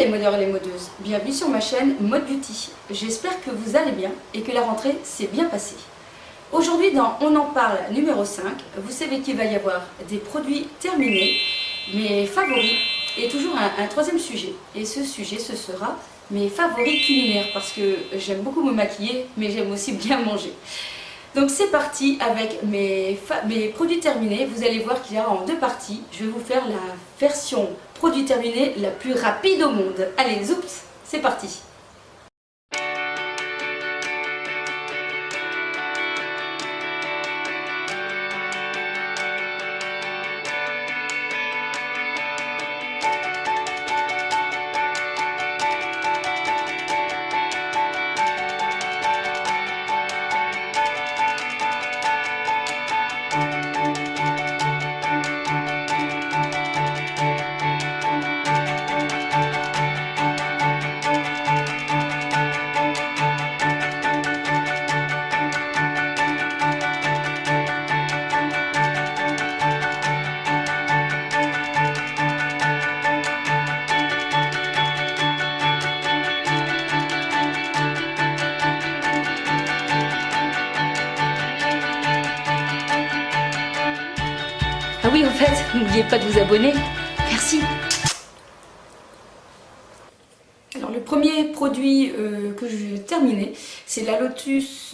modeurs et les modeuses, bienvenue sur ma chaîne Mode Beauty. J'espère que vous allez bien et que la rentrée s'est bien passée. Aujourd'hui dans On en parle numéro 5, vous savez qu'il va y avoir des produits terminés, mes favoris, et toujours un troisième sujet. Et ce sujet, ce sera mes favoris culinaires, parce que j'aime beaucoup me maquiller, mais j'aime aussi bien manger. Donc c'est parti avec mes produits terminés. Vous allez voir qu'il y aura en deux parties. Je vais vous faire la version produit terminé la plus rapide au monde. Allez, zoups, c'est parti. Ah oui, en fait, n'oubliez pas de vous abonner. Merci. Alors le premier produit que je vais terminer, c'est la Lotus.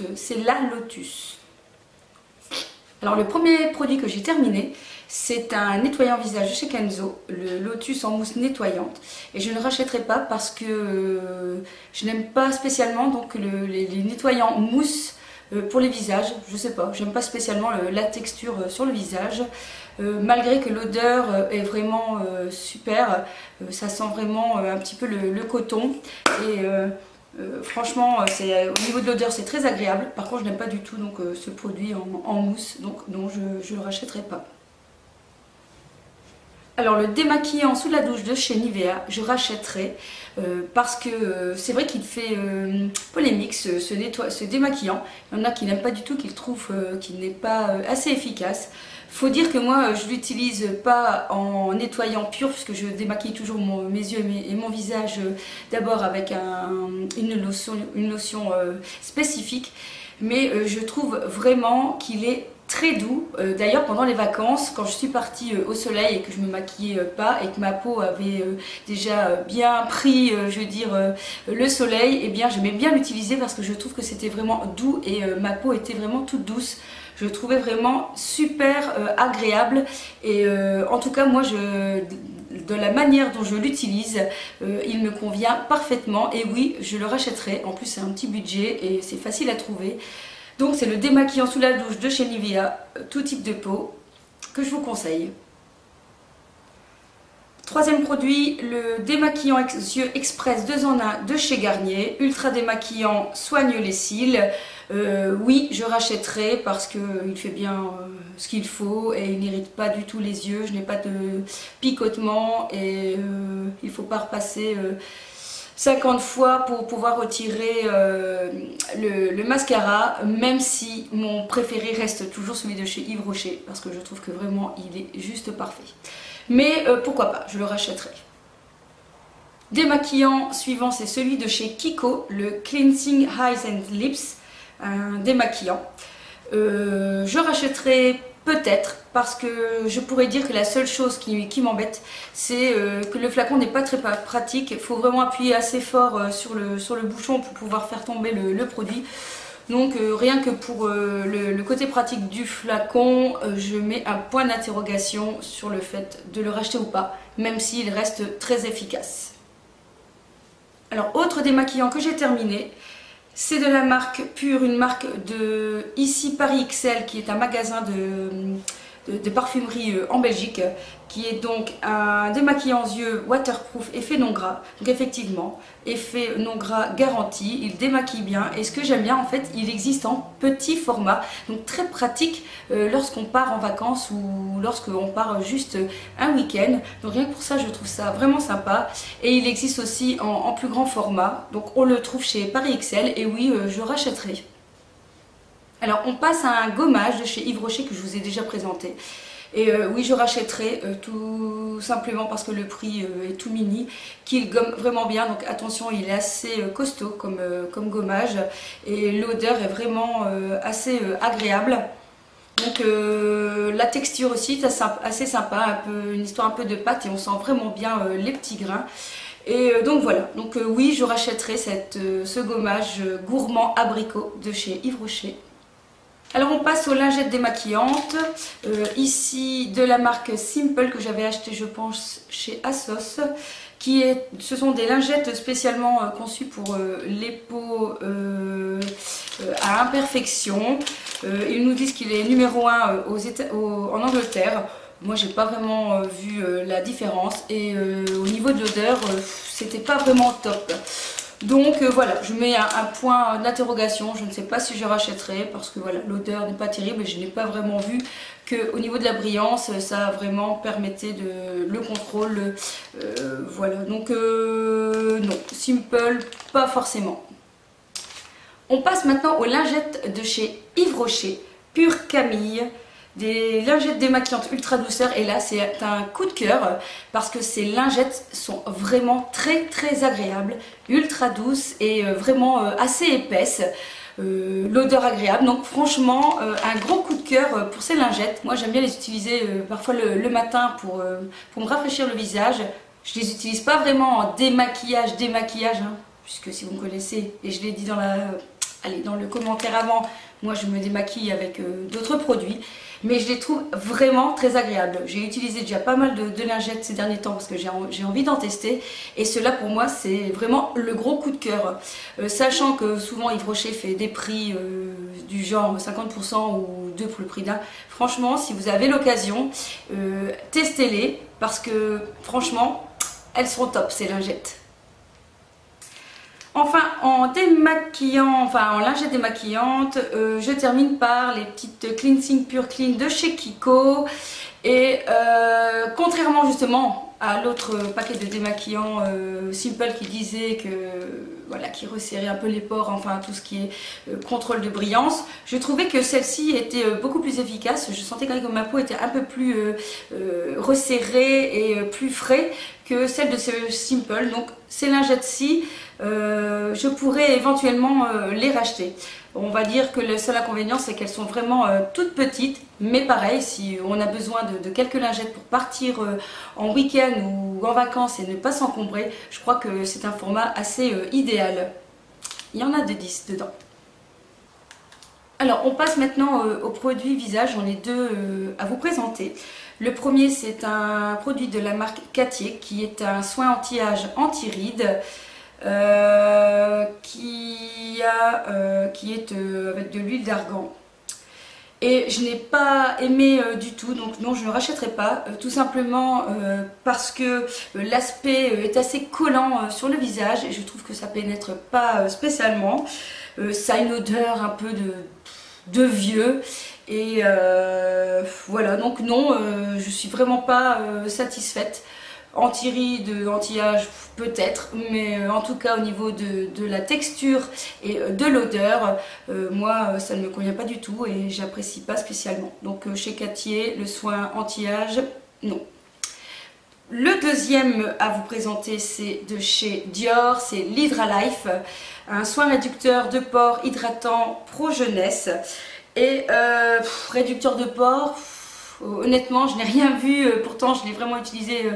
Alors le premier produit que j'ai terminé, c'est un nettoyant visage de chez Kenzo, le Lotus en mousse nettoyante. Et je ne le rachèterai pas parce que je n'aime pas spécialement donc les nettoyants mousse pour les visages. Je sais pas, j'aime pas spécialement la texture sur le visage. Malgré que l'odeur est vraiment super, ça sent vraiment un petit peu le coton et franchement au niveau de l'odeur c'est très agréable. Par contre je n'aime pas du tout donc, ce produit en mousse, donc non, je ne le rachèterai pas. Alors le démaquillant sous la douche de chez Nivea, je rachèterai parce que c'est vrai qu'il fait polémique ce démaquillant. Il y en a qui n'aiment pas du tout, qui le trouvent qu'il n'est pas assez efficace. Faut dire que moi je l'utilise pas en nettoyant pur puisque je démaquille toujours mes yeux et mon visage d'abord avec une lotion spécifique, mais je trouve vraiment qu'il est très doux. D'ailleurs pendant les vacances, quand je suis partie au soleil et que je me maquillais pas et que ma peau avait déjà bien pris je veux dire le soleil, et bien j'aimais bien l'utiliser parce que je trouve que c'était vraiment doux et ma peau était vraiment toute douce. Je le trouvais vraiment super agréable et en tout cas moi de la manière dont je l'utilise, il me convient parfaitement et oui je le rachèterai. En plus c'est un petit budget et c'est facile à trouver. Donc c'est le démaquillant sous la douche de chez Nivea, tout type de peau, que je vous conseille. Troisième produit, le démaquillant yeux express 2 en 1 de chez Garnier. Ultra démaquillant, soigne les cils. Oui, je rachèterai parce qu'il fait bien ce qu'il faut et il n'irrite pas du tout les yeux. Je n'ai pas de picotement et il ne faut pas repasser 50 fois pour pouvoir retirer le mascara, même si mon préféré reste toujours celui de chez Yves Rocher parce que je trouve que vraiment il est juste parfait. Mais pourquoi pas, je le rachèterai. Démaquillant suivant, c'est celui de chez Kiko, le Cleansing Eyes and Lips, un démaquillant. Je rachèterai peut-être parce que je pourrais dire que la seule chose qui m'embête, c'est que le flacon n'est pas très pratique. Il faut vraiment appuyer assez fort sur le bouchon pour pouvoir faire tomber le produit. Donc rien que pour le côté pratique du flacon, je mets un point d'interrogation sur le fait de le racheter ou pas, même s'il reste très efficace. Alors autre démaquillant que j'ai terminé, c'est de la marque Pure, une marque de ici Paris XL qui est un magasin de parfumerie en Belgique, qui est donc un démaquillant yeux waterproof, effet non gras. Donc effectivement, effet non gras garanti, il démaquille bien et ce que j'aime bien en fait, il existe en petit format, donc très pratique lorsqu'on part en vacances ou lorsqu'on part juste un week-end. Donc rien que pour ça, je trouve ça vraiment sympa et il existe aussi en plus grand format, donc on le trouve chez Paris XL et oui, je rachèterai. Alors on passe à un gommage de chez Yves Rocher que je vous ai déjà présenté. Et oui, je rachèterai tout simplement parce que le prix est tout mini, qu'il gomme vraiment bien. Donc attention, il est assez costaud comme gommage et l'odeur est vraiment assez agréable. Donc la texture aussi est assez sympa, une histoire un peu de pâte et on sent vraiment bien les petits grains. Et donc voilà, donc oui, je rachèterai ce gommage gourmand abricot de chez Yves Rocher. Alors on passe aux lingettes démaquillantes, ici de la marque Simple que j'avais acheté je pense chez Asos. Ce sont des lingettes spécialement conçues pour les peaux à imperfection. Ils nous disent qu'il est numéro 1 en Angleterre. Moi j'ai pas vraiment vu la différence et au niveau de l'odeur c'était pas vraiment top. Donc voilà, je mets un point d'interrogation, je ne sais pas si je rachèterai parce que voilà, l'odeur n'est pas terrible et je n'ai pas vraiment vu qu'au niveau de la brillance, ça vraiment permettait le contrôle. Voilà, donc non, Simple, pas forcément. On passe maintenant aux lingettes de chez Yves Rocher, Pure Camille. Des lingettes démaquillantes ultra douceur et là c'est un coup de cœur parce que ces lingettes sont vraiment très agréables, ultra douces et vraiment assez épaisses, l'odeur agréable, donc franchement un gros coup de cœur pour ces lingettes. Moi j'aime bien les utiliser parfois le matin pour me rafraîchir le visage. Je les utilise pas vraiment en démaquillage hein, puisque si vous me connaissez et je l'ai dit dans le commentaire avant, moi je me démaquille avec d'autres produits. Mais je les trouve vraiment très agréables. J'ai utilisé déjà pas mal de lingettes ces derniers temps parce que j'ai envie d'en tester. Et cela pour moi c'est vraiment le gros coup de cœur. Sachant que souvent Yves Rocher fait des prix du genre 50% ou 2 pour le prix d'un. Franchement si vous avez l'occasion, testez-les parce que franchement elles sont top ces lingettes. Enfin, en lingette démaquillante, je termine par les petites Cleansing Pure Clean de chez Kiko. Et contrairement justement à l'autre paquet de démaquillants Simple qui disait que voilà, qui resserrait un peu les pores, enfin tout ce qui est contrôle de brillance, je trouvais que celle-ci était beaucoup plus efficace. Je sentais quand même que ma peau était un peu plus resserrée et plus frais que celle de ce Simple. Donc ces lingettes-ci, je pourrais éventuellement les racheter. On va dire que le seul inconvénient c'est qu'elles sont vraiment toutes petites, mais pareil, si on a besoin de quelques lingettes pour partir en week-end ou en vacances et ne pas s'encombrer, je crois que c'est un format assez idéal. Il y en a de 10 dedans. Alors on passe maintenant aux produits visage, j'en ai deux à vous présenter. Le premier c'est un produit de la marque Cartier qui est un soin anti-âge anti-rides. Qui est avec de l'huile d'argan et je n'ai pas aimé du tout, donc non, je ne rachèterai pas, tout simplement parce que l'aspect est assez collant sur le visage et je trouve que ça pénètre pas spécialement. Ça a une odeur un peu de vieux et voilà, donc non, je suis vraiment pas satisfaite. Anti-rides, anti-âge peut-être, mais en tout cas au niveau de la texture et de l'odeur, moi ça ne me convient pas du tout et j'apprécie pas spécialement. Donc chez Cartier, le soin anti-âge, non. Le deuxième à vous présenter c'est de chez Dior, c'est l'Hydralife, un soin réducteur de pores hydratant pro jeunesse et réducteur de pores. Honnêtement je n'ai rien vu, pourtant je l'ai vraiment utilisé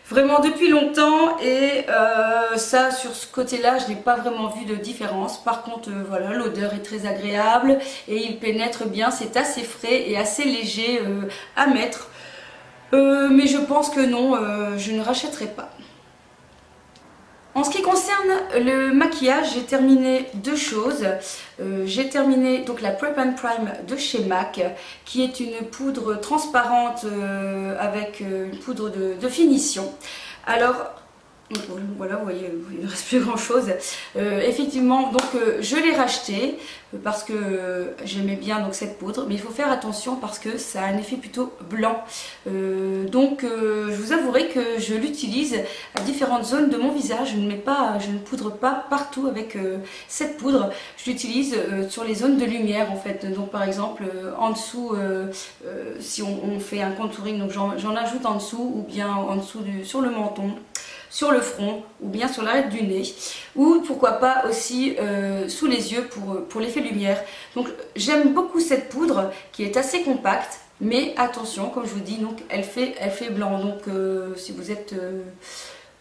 vraiment depuis longtemps et ça sur ce côté là je n'ai pas vraiment vu de différence. Par contre voilà, l'odeur est très agréable et il pénètre bien, c'est assez frais et assez léger à mettre, mais je pense que non, je ne rachèterai pas. En ce qui concerne le maquillage, j'ai terminé deux choses. J'ai terminé donc la Prep and Prime de chez MAC, qui est une poudre transparente avec une poudre de finition. Alors, Donc, voilà, vous voyez, il ne reste plus grand chose. Effectivement, donc je l'ai racheté parce que j'aimais bien donc, cette poudre, mais il faut faire attention parce que ça a un effet plutôt blanc. Je vous avouerai que je l'utilise à différentes zones de mon visage. Je ne poudre pas partout avec cette poudre. Je l'utilise sur les zones de lumière en fait. Donc par exemple en dessous, si on fait un contouring, donc j'en ajoute en dessous ou bien en dessous sur le menton, sur le front ou bien sur l'arête du nez, ou pourquoi pas aussi sous les yeux pour l'effet lumière. Donc j'aime beaucoup cette poudre qui est assez compacte, mais attention, comme je vous dis, donc elle fait blanc. Donc si vous êtes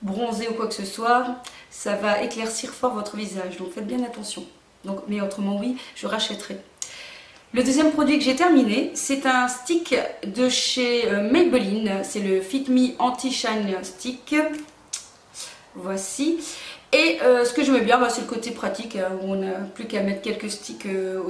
bronzé ou quoi que ce soit, ça va éclaircir fort votre visage, donc faites bien attention. Donc, mais autrement oui, je rachèterai. Le deuxième produit que j'ai terminé, c'est un stick de chez Maybelline, c'est le Fit Me Anti-Shine Stick. Voici. Et ce que j'aime bien, c'est le côté pratique, où on n'a plus qu'à mettre quelques sticks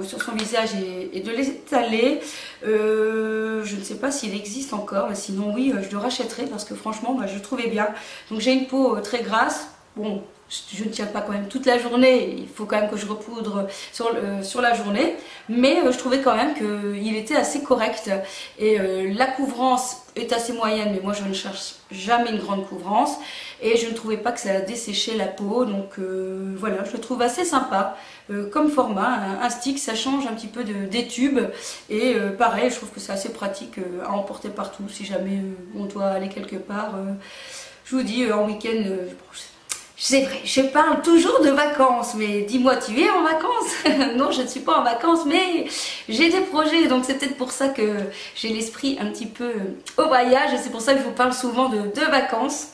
sur son visage et de les étaler. Je ne sais pas s'il existe encore, mais sinon oui, je le rachèterai parce que franchement, je le trouvais bien. Donc j'ai une peau très grasse. Bon, je ne tiens pas quand même toute la journée, il faut quand même que je repoudre sur la journée, mais je trouvais quand même qu'il était assez correct et la couvrance est assez moyenne, mais moi je ne cherche jamais une grande couvrance et je ne trouvais pas que ça desséchait la peau, donc voilà, je le trouve assez sympa comme format. Un stick, ça change un petit peu des tubes et pareil, je trouve que c'est assez pratique à emporter partout si jamais on doit aller quelque part. Je vous dis, en week-end, c'est vrai, je parle toujours de vacances, mais dis-moi, tu es en vacances? Non, je ne suis pas en vacances, mais j'ai des projets, donc c'est peut-être pour ça que j'ai l'esprit un petit peu au voyage, et c'est pour ça que je vous parle souvent de vacances.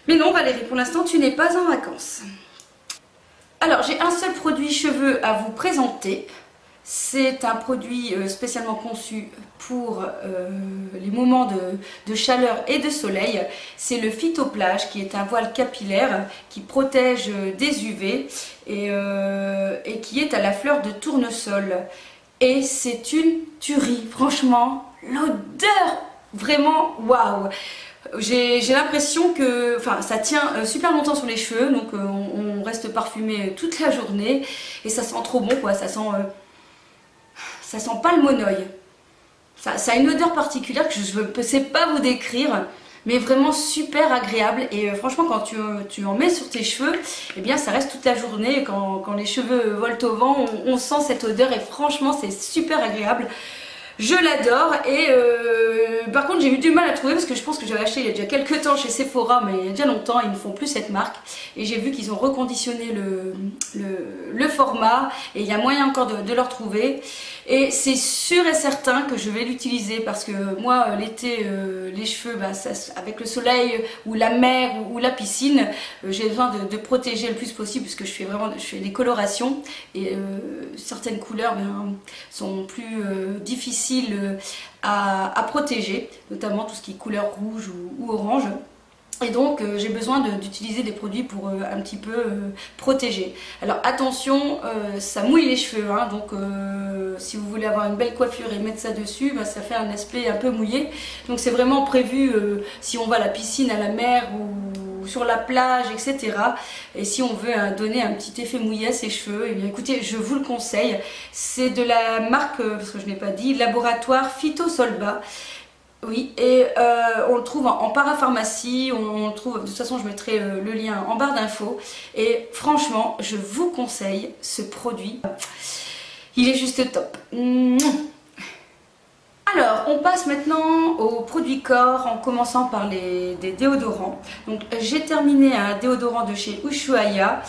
Mais non Valérie, pour l'instant, tu n'es pas en vacances. Alors, j'ai un seul produit cheveux à vous présenter. C'est un produit spécialement conçu pour les moments de chaleur et de soleil. C'est le Phytoplage qui est un voile capillaire qui protège des UV et qui est à la fleur de tournesol. Et c'est une tuerie, franchement, l'odeur, vraiment waouh! J'ai l'impression que ça tient super longtemps sur les cheveux, donc on reste parfumé toute la journée et ça sent trop bon quoi, ça sent pas le monoeil. Ça a une odeur particulière que je ne sais pas vous décrire, mais vraiment super agréable. Et franchement, quand tu en mets sur tes cheveux, eh bien ça reste toute la journée. Quand les cheveux volent au vent, on sent cette odeur et franchement, c'est super agréable. Je l'adore et par contre j'ai eu du mal à trouver parce que je pense que j'avais acheté il y a déjà quelques temps chez Sephora, mais il y a déjà longtemps, ils ne font plus cette marque et j'ai vu qu'ils ont reconditionné le format et il y a moyen encore de le retrouver et c'est sûr et certain que je vais l'utiliser parce que moi l'été les cheveux avec le soleil ou la mer ou la piscine, j'ai besoin de protéger le plus possible parce que je fais des colorations et certaines couleurs sont plus difficiles à protéger, notamment tout ce qui est couleur rouge ou orange. Et donc j'ai besoin d'utiliser des produits pour un petit peu protéger. Alors attention, ça mouille les cheveux, hein, donc si vous voulez avoir une belle coiffure et mettre ça dessus, ça fait un aspect un peu mouillé. Donc c'est vraiment prévu si on va à la piscine, à la mer ou sur la plage, etc. Et si on veut donner un petit effet mouillé à ses cheveux, et bien écoutez, je vous le conseille. C'est de la marque, parce que je n'ai pas dit, Laboratoire Phytosolba. Oui, et on le trouve en parapharmacie, on le trouve, de toute façon je mettrai le lien en barre d'infos. Et franchement, je vous conseille ce produit, il est juste top. Alors, on passe maintenant aux produits corps en commençant par des déodorants. Donc, j'ai terminé un déodorant de chez Ushuaia,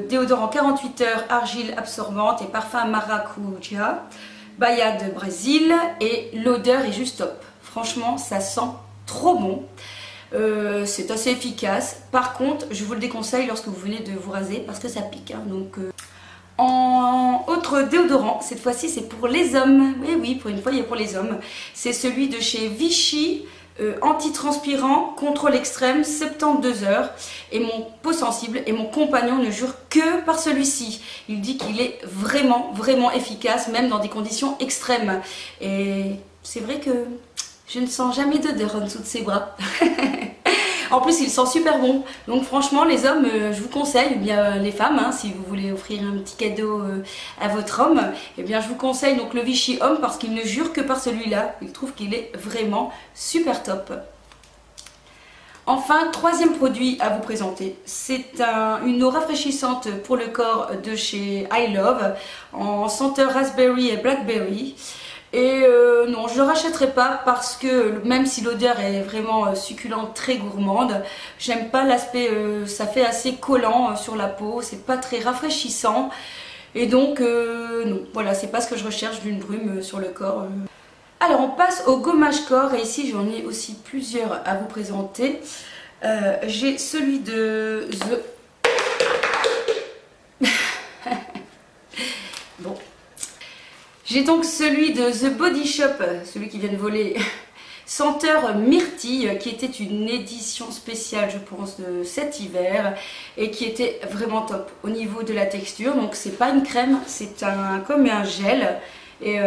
déodorant 48 heures, argile absorbante et parfum maracuja, Bahia de Brésil, et l'odeur est juste top. Franchement, ça sent trop bon. C'est assez efficace. Par contre, je vous le déconseille lorsque vous venez de vous raser parce que ça pique. Hein, donc, en autre déodorant, cette fois-ci c'est pour les hommes. Oui, oui, pour une fois il est pour les hommes. C'est celui de chez Vichy, anti-transpirant, contrôle extrême, 72 heures. Et mon peau sensible et mon compagnon ne jure que par celui-ci. Il dit qu'il est vraiment, vraiment efficace, même dans des conditions extrêmes. Et c'est vrai que je ne sens jamais d'odeur en dessous de ses bras. En plus il sent super bon, donc franchement les hommes je vous conseille, ou bien les femmes hein, si vous voulez offrir un petit cadeau à votre homme, eh bien je vous conseille donc le Vichy Homme parce qu'il ne jure que par celui-là, il trouve qu'il est vraiment super top. Enfin, troisième produit à vous présenter, c'est une eau rafraîchissante pour le corps de chez I Love en senteur raspberry et blackberry. Et non, je ne le rachèterai pas parce que même si l'odeur est vraiment succulente, très gourmande, j'aime pas l'aspect, ça fait assez collant sur la peau, c'est pas très rafraîchissant. Et donc, non, voilà, c'est pas ce que je recherche d'une brume sur le corps. Alors on passe au gommage corps et ici j'en ai aussi plusieurs à vous présenter. J'ai celui de bon. J'ai donc celui de The Body Shop, celui qui vient de voler, senteur myrtille, qui était une édition spéciale je pense de cet hiver et qui était vraiment top au niveau de la texture. Donc c'est pas une crème, c'est comme un gel et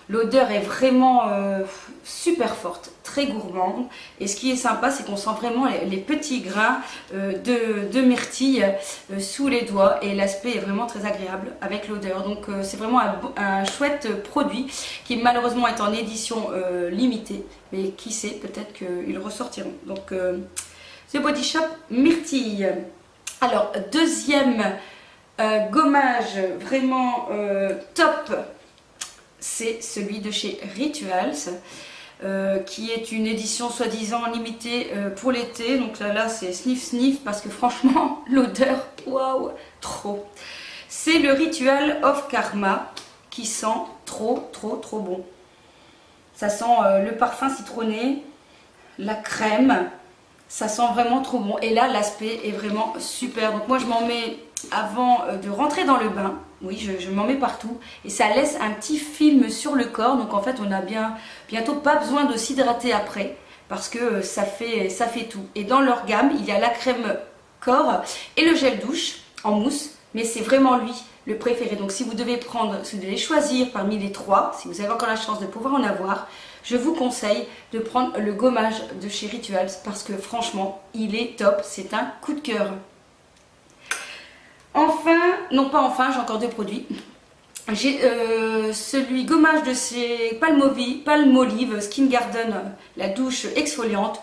l'odeur est vraiment super forte, très gourmande. Et ce qui est sympa, c'est qu'on sent vraiment les petits grains de myrtille sous les doigts. Et l'aspect est vraiment très agréable avec l'odeur. Donc c'est vraiment un chouette produit qui malheureusement est en édition limitée. Mais qui sait, peut-être qu'ils ressortiront. Donc The Body Shop myrtille. Alors deuxième gommage vraiment top, c'est celui de chez Rituals qui est une édition soi-disant limitée pour l'été. Donc là c'est sniff sniff parce que franchement l'odeur, waouh, trop. C'est le Ritual of Karma qui sent trop bon. Ça sent le parfum citronné, la crème, ça sent vraiment trop bon. Et là l'aspect est vraiment super. Donc moi je m'en mets avant de rentrer dans le bain. Oui, je m'en mets partout et ça laisse un petit film sur le corps. Donc en fait on a bientôt pas besoin de s'hydrater après parce que ça fait tout. Et dans leur gamme il y a la crème corps et le gel douche en mousse, mais c'est vraiment lui le préféré. Donc si vous devez choisir parmi les trois, si vous avez encore la chance de pouvoir en avoir, je vous conseille de prendre le gommage de chez Rituals parce que franchement il est top, c'est un coup de cœur. Enfin, non pas enfin, j'ai encore deux produits. J'ai celui gommage de chez Palmolive Skin Garden, la douche exfoliante.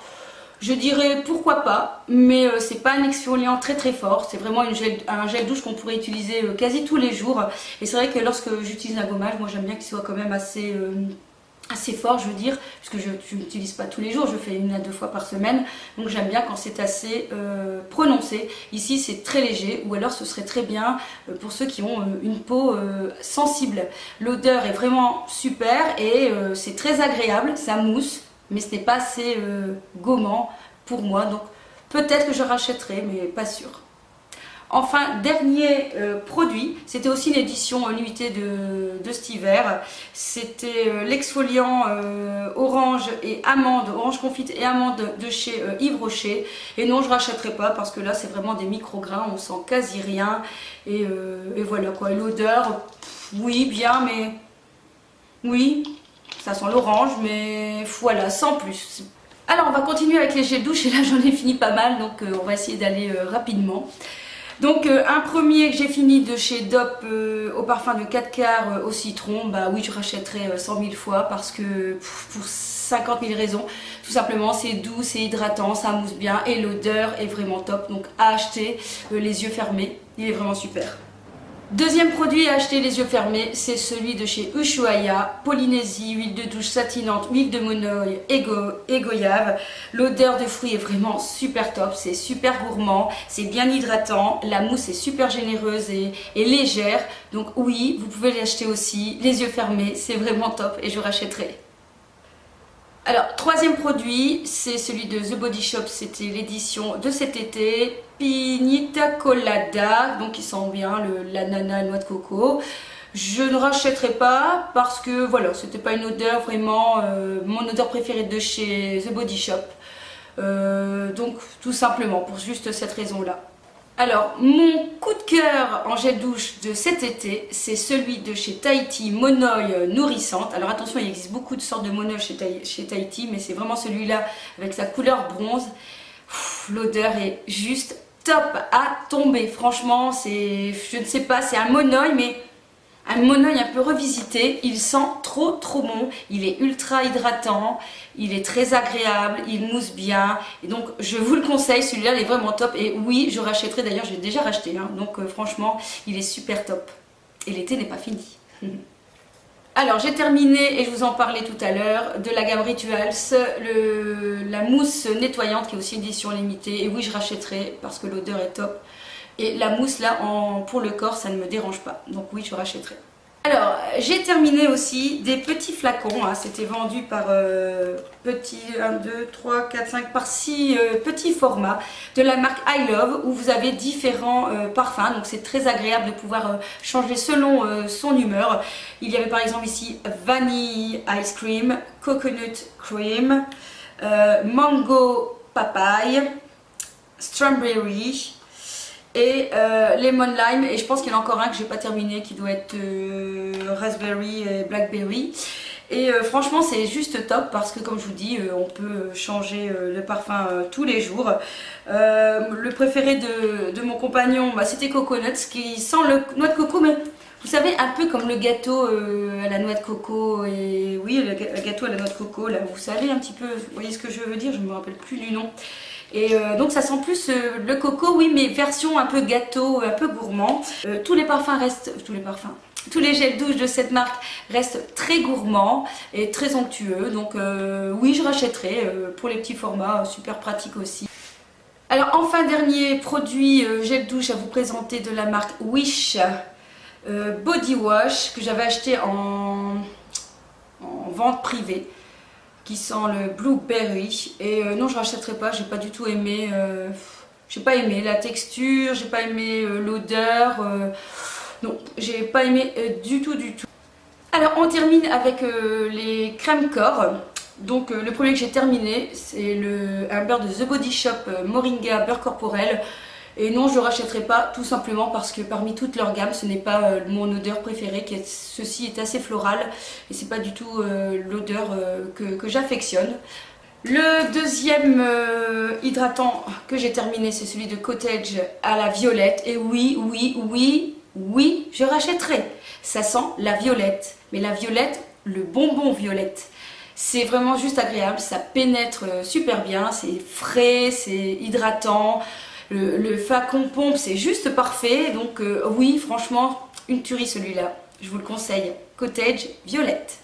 Je dirais pourquoi pas, mais c'est pas un exfoliant très fort. C'est vraiment un gel douche qu'on pourrait utiliser quasi tous les jours. Et c'est vrai que lorsque j'utilise un gommage, moi j'aime bien qu'il soit quand même assez fort, je veux dire, puisque je n'utilise pas tous les jours, je fais 1 à 2 fois par semaine, donc j'aime bien quand c'est assez prononcé. Ici c'est très léger, ou alors ce serait très bien pour ceux qui ont une peau sensible. L'odeur est vraiment super et c'est très agréable, ça mousse, mais ce n'est pas assez gommant pour moi, donc peut-être que je rachèterai, mais pas sûr. Enfin, dernier produit, c'était aussi une édition limitée de cet hiver. C'était l'exfoliant orange et amande, orange confite et amande de chez Yves Rocher. Et non, je ne rachèterai pas parce que là, c'est vraiment des micro-grains, on sent quasi rien. Et voilà quoi, l'odeur, oui, bien, mais oui, ça sent l'orange, mais voilà, sans plus. Alors, on va continuer avec les gels douche et là, j'en ai fini pas mal, donc on va essayer d'aller rapidement. Donc un premier que j'ai fini de chez Dop au parfum de 4 quarts au citron, bah oui je rachèterai 100 000 fois parce que pour 50 000 raisons, tout simplement c'est doux, c'est hydratant, ça mousse bien et l'odeur est vraiment top, donc à acheter les yeux fermés, il est vraiment super. Deuxième produit à acheter les yeux fermés, c'est celui de chez Ushuaïa, Polynésie, huile de douche satinante, huile de monoï et goyave. L'odeur de fruits est vraiment super top, c'est super gourmand, c'est bien hydratant, la mousse est super généreuse et légère. Donc oui, vous pouvez l'acheter aussi, les yeux fermés, c'est vraiment top et je rachèterai. Alors, troisième produit, c'est celui de The Body Shop, c'était l'édition de cet été, Piñita Colada, donc il sent bien l'ananas, noix de coco. Je ne rachèterai pas parce que voilà, c'était pas une odeur vraiment, mon odeur préférée de chez The Body Shop. Donc tout simplement, pour juste cette raison-là. Alors, mon coup de cœur en gel douche de cet été, c'est celui de chez Tahiti, Monoï Nourrissante. Alors attention, il existe beaucoup de sortes de Monoï chez Tahiti, mais c'est vraiment celui-là avec sa couleur bronze. L'odeur est juste top à tomber. Franchement, c'est, je ne sais pas, c'est un monoeil, mais un monoeil un peu revisité. Il sent trop bon. Il est ultra hydratant. Il est très agréable. Il mousse bien. Et donc, je vous le conseille. Celui-là, il est vraiment top. Et oui, je rachèterai. D'ailleurs, j'ai déjà racheté. Hein. Donc, franchement, il est super top. Et l'été n'est pas fini. Alors j'ai terminé, et je vous en parlais tout à l'heure, de la gamme Rituals, la mousse nettoyante qui est aussi édition limitée. Et oui, je rachèterai parce que l'odeur est top. Et la mousse là, pour le corps, ça ne me dérange pas. Donc oui, je rachèterai. Alors, j'ai terminé aussi des petits flacons. Hein. C'était vendu par petits 1, 2, 3, 4, 5, par 6 petits formats de la marque I Love, où vous avez différents parfums. Donc c'est très agréable de pouvoir changer selon son humeur. Il y avait par exemple ici Vanille Ice Cream, Coconut Cream, Mango Papaye, Strawberry et Lemon Lime. Et je pense qu'il y en a encore un que j'ai pas terminé qui doit être Raspberry et Blackberry. Et franchement c'est juste top parce que comme je vous dis on peut changer le parfum tous les jours. Le préféré de mon compagnon c'était Coconuts, qui sent le noix de coco, mais vous savez, un peu comme le gâteau à la noix de coco. Et oui, le gâteau à la noix de coco là, vous savez un petit peu, vous voyez ce que je veux dire, je ne me rappelle plus du nom. Et donc ça sent plus le coco, oui, mais version un peu gâteau, un peu gourmand. Tous les parfums restent, tous les gels douche de cette marque restent très gourmands et très onctueux. Donc oui, je rachèterai pour les petits formats, super pratique aussi. Alors enfin, dernier produit gel douche à vous présenter de la marque Wish Body Wash, que j'avais acheté en vente privée, qui sent le blueberry. Et non, je rachèterai pas, j'ai pas du tout aimé, j'ai pas aimé la texture, j'ai pas aimé l'odeur, non, j'ai pas aimé du tout. Alors on termine avec les crèmes corps. Donc le premier que j'ai terminé, c'est un beurre de The Body Shop Moringa beurre corporel. Et non, je ne rachèterai pas, tout simplement parce que parmi toute leur gamme, ce n'est pas mon odeur préférée. Ceci est assez floral et c'est pas du tout l'odeur que j'affectionne. Le deuxième hydratant que j'ai terminé, c'est celui de Cottage à la violette. Et oui, je rachèterai. Ça sent la violette, mais la violette, le bonbon violette. C'est vraiment juste agréable, ça pénètre super bien, c'est frais, c'est hydratant. Le flacon pompe, c'est juste parfait. Donc oui, franchement, une tuerie celui-là. Je vous le conseille. Cottage Violette.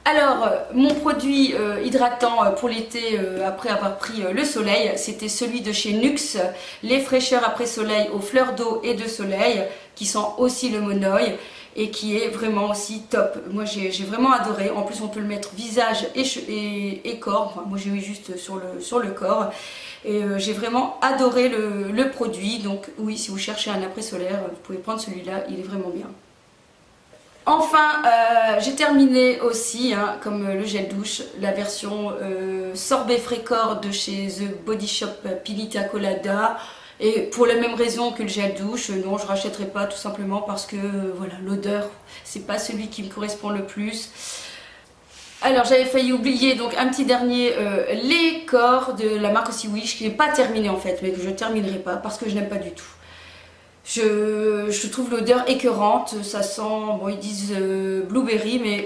Alors, mon produit hydratant pour l'été, après avoir pris le soleil, c'était celui de chez Nuxe, les fraîcheurs après soleil aux fleurs d'eau et de soleil, qui sent aussi le monoeil et qui est vraiment aussi top. Moi j'ai vraiment adoré. En plus on peut le mettre visage et corps. Enfin, moi j'ai eu juste sur le corps. Et j'ai vraiment adoré le produit. Donc oui, si vous cherchez un après solaire, vous pouvez prendre celui-là, il est vraiment bien. Enfin, j'ai terminé aussi, hein, comme le gel douche, la version sorbet frais corps de chez The Body Shop Pilita Colada. Et pour la même raison que le gel douche, non, je rachèterai pas, tout simplement parce que voilà, l'odeur, c'est pas celui qui me correspond le plus. Alors j'avais failli oublier donc un petit dernier, les corps de la marque aussi Wish, qui n'est pas terminé en fait, mais que je ne terminerai pas parce que je n'aime pas du tout. Je trouve l'odeur écœurante, ça sent, bon ils disent blueberry, mais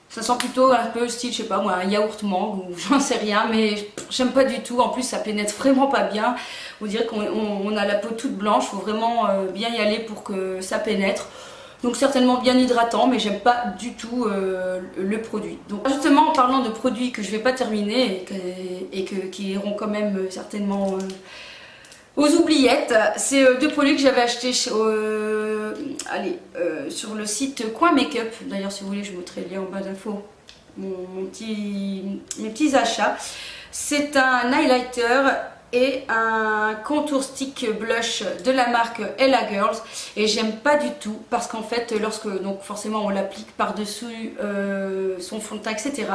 ça sent plutôt un peu style, je sais pas moi, un yaourt mangue ou j'en sais rien, mais j'aime pas du tout. En plus ça pénètre vraiment pas bien, on dirait qu'on a la peau toute blanche, il faut vraiment bien y aller pour que ça pénètre. Donc certainement bien hydratant, mais j'aime pas du tout le produit. Donc justement en parlant de produits que je vais pas terminer et qui iront quand même certainement aux oubliettes, c'est deux produits que j'avais achetés sur le site Coin Make-up. D'ailleurs si vous voulez je vous mettrai le lien en bas d'infos, mes petits achats. C'est un highlighter et un contour stick blush de la marque Ella Girls, et j'aime pas du tout parce qu'en fait lorsque donc forcément on l'applique par dessus son fond de teint etc,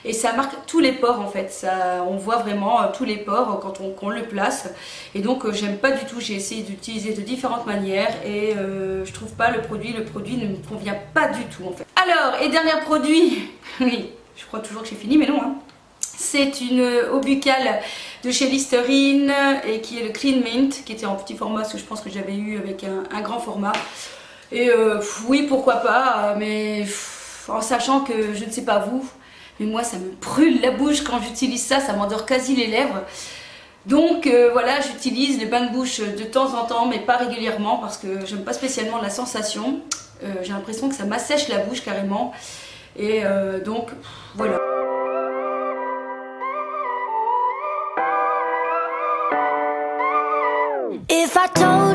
et ça marque tous les pores en fait, ça, on voit vraiment tous les pores quand on le place, et donc j'aime pas du tout. J'ai essayé d'utiliser de différentes manières et je trouve pas le produit ne me convient pas du tout en fait. Alors et dernier produit, oui je crois toujours que j'ai fini mais non hein. c'est une eau buccale de chez Listerine et qui est le Clean Mint, qui était en petit format, parce que je pense que j'avais eu avec un grand format. Et oui, pourquoi pas, mais en sachant que je ne sais pas vous, mais moi ça me brûle la bouche quand j'utilise ça, ça m'endort quasi les lèvres. Donc voilà, j'utilise les bains de bouche de temps en temps, mais pas régulièrement parce que j'aime pas spécialement la sensation. J'ai l'impression que ça m'assèche la bouche carrément. Et donc voilà. If I told